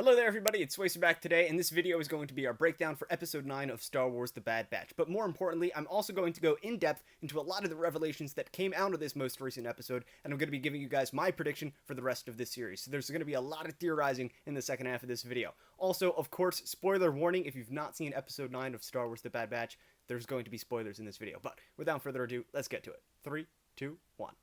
Hello there everybody, it's Swacer back today, and this video is going to be our breakdown for Episode 9 of Star Wars The Bad Batch. But more importantly, I'm also going to go in depth into a lot of the revelations that came out of this most recent episode, and I'm going to be giving you guys my prediction for the rest of this series. So there's going to be a lot of theorizing in the second half of this video. Also, of course, spoiler warning, if you've not seen Episode 9 of Star Wars The Bad Batch, there's going to be spoilers in this video. But without further ado, let's get to it. 3, 2, 1.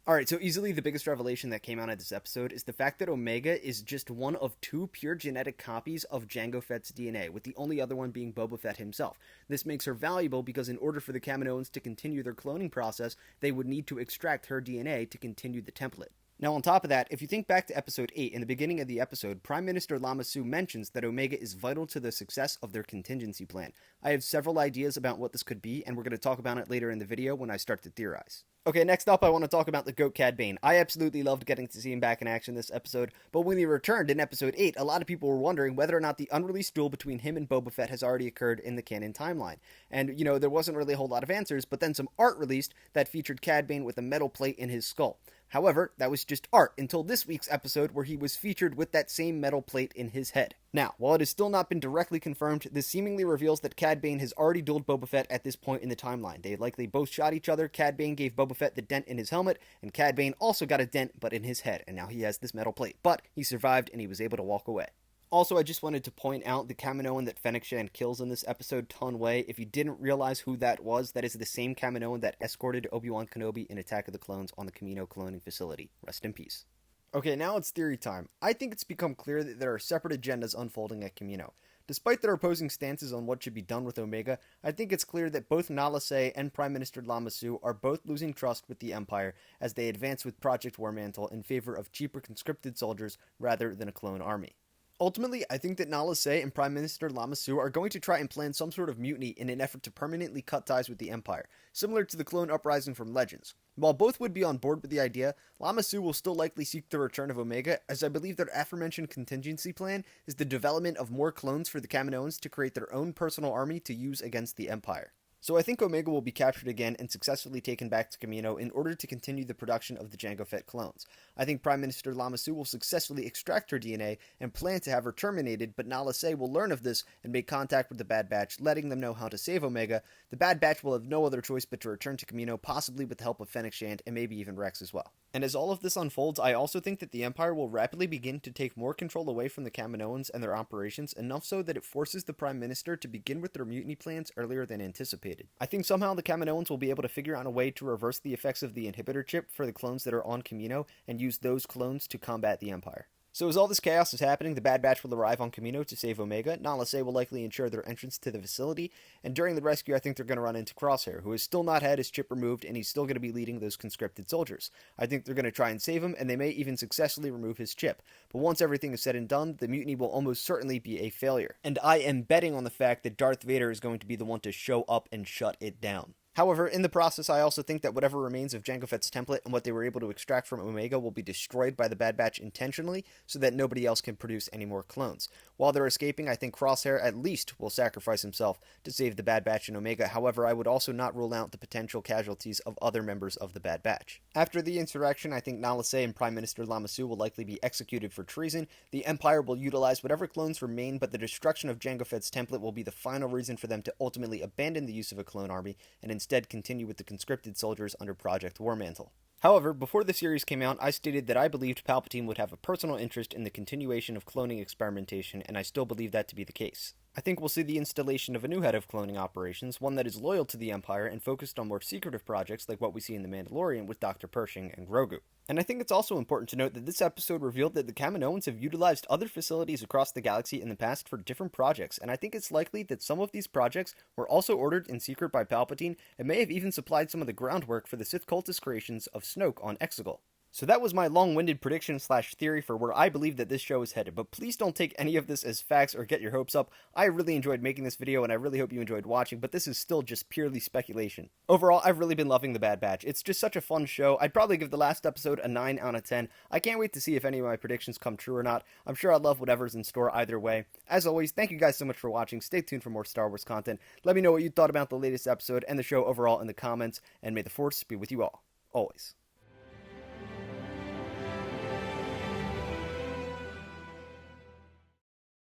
Alright, so easily the biggest revelation that came out of this episode is the fact that Omega is just one of two pure genetic copies of Jango Fett's DNA, with the only other one being Boba Fett himself. This makes her valuable because in order for the Kaminoans to continue their cloning process, they would need to extract her DNA to continue the template. Now on top of that, if you think back to Episode 8, in the beginning of the episode, Prime Minister Lama Su mentions that Omega is vital to the success of their contingency plan. I have several ideas about what this could be, and we're going to talk about it later in the video when I start to theorize. Okay, next up I want to talk about the GOAT Cad Bane. I absolutely loved getting to see him back in action this episode, but when he returned in Episode 8, a lot of people were wondering whether or not the unreleased duel between him and Boba Fett has already occurred in the canon timeline. And, there wasn't really a whole lot of answers, but then some art released that featured Cad Bane with a metal plate in his skull. However, that was just art until this week's episode where he was featured with that same metal plate in his head. Now, while it has still not been directly confirmed, this seemingly reveals that Cad Bane has already dueled Boba Fett at this point in the timeline. They likely both shot each other. Cad Bane gave Boba Fett the dent in his helmet, and Cad Bane also got a dent, but in his head, and now he has this metal plate. But he survived, and he was able to walk away. Also, I just wanted to point out the Kaminoan that Fennec Shand kills in this episode, Ton Wei. If you didn't realize who that is the same Kaminoan that escorted Obi-Wan Kenobi in Attack of the Clones on the Kamino cloning facility. Rest in peace. Okay, now it's theory time. I think it's become clear that there are separate agendas unfolding at Kamino. Despite their opposing stances on what should be done with Omega, I think it's clear that both Nala Se and Prime Minister Lama Su are both losing trust with the Empire as they advance with Project Warmantle in favor of cheaper conscripted soldiers rather than a clone army. Ultimately, I think that Nala Se and Prime Minister Lama Su are going to try and plan some sort of mutiny in an effort to permanently cut ties with the Empire, similar to the clone uprising from Legends. While both would be on board with the idea, Lama Su will still likely seek the return of Omega, as I believe their aforementioned contingency plan is the development of more clones for the Kaminoans to create their own personal army to use against the Empire. So I think Omega will be captured again and successfully taken back to Kamino in order to continue the production of the Jango Fett clones. I think Prime Minister Lama Su will successfully extract her DNA and plan to have her terminated, but Nala Se will learn of this and make contact with the Bad Batch, letting them know how to save Omega. The Bad Batch will have no other choice but to return to Kamino, possibly with the help of Fennec Shand and maybe even Rex as well. And as all of this unfolds, I also think that the Empire will rapidly begin to take more control away from the Kaminoans and their operations, enough so that it forces the Prime Minister to begin with their mutiny plans earlier than anticipated. I think somehow the Kaminoans will be able to figure out a way to reverse the effects of the inhibitor chip for the clones that are on Kamino and use those clones to combat the Empire. So as all this chaos is happening, the Bad Batch will arrive on Kamino to save Omega. Nala Se will likely ensure their entrance to the facility, and during the rescue I think they're going to run into Crosshair, who has still not had his chip removed, and he's still going to be leading those conscripted soldiers. I think they're going to try and save him, and they may even successfully remove his chip. But once everything is said and done, the mutiny will almost certainly be a failure. And I am betting on the fact that Darth Vader is going to be the one to show up and shut it down. However, in the process, I also think that whatever remains of Jango Fett's template and what they were able to extract from Omega will be destroyed by the Bad Batch intentionally so that nobody else can produce any more clones. While they're escaping, I think Crosshair at least will sacrifice himself to save the Bad Batch and Omega. However, I would also not rule out the potential casualties of other members of the Bad Batch. After the insurrection, I think Nala Se and Prime Minister Lama Su will likely be executed for treason. The Empire will utilize whatever clones remain, but the destruction of Jango Fett's template will be the final reason for them to ultimately abandon the use of a clone army and instead continue with the conscripted soldiers under Project Warmantle. However, before the series came out, I stated that I believed Palpatine would have a personal interest in the continuation of cloning experimentation, and I still believe that to be the case. I think we'll see the installation of a new head of cloning operations, one that is loyal to the Empire and focused on more secretive projects like what we see in The Mandalorian with Dr. Pershing and Grogu. And I think it's also important to note that this episode revealed that the Kaminoans have utilized other facilities across the galaxy in the past for different projects, and I think it's likely that some of these projects were also ordered in secret by Palpatine and may have even supplied some of the groundwork for the Sith cultist creations of Snoke on Exegol. So that was my long-winded prediction/theory for where I believe that this show is headed, but please don't take any of this as facts or get your hopes up. I really enjoyed making this video, and I really hope you enjoyed watching, but this is still just purely speculation. Overall, I've really been loving The Bad Batch. It's just such a fun show. I'd probably give the last episode a 9 out of 10. I can't wait to see if any of my predictions come true or not. I'm sure I'll love whatever's in store either way. As always, thank you guys so much for watching. Stay tuned for more Star Wars content. Let me know what you thought about the latest episode and the show overall in the comments, and may the Force be with you all, always.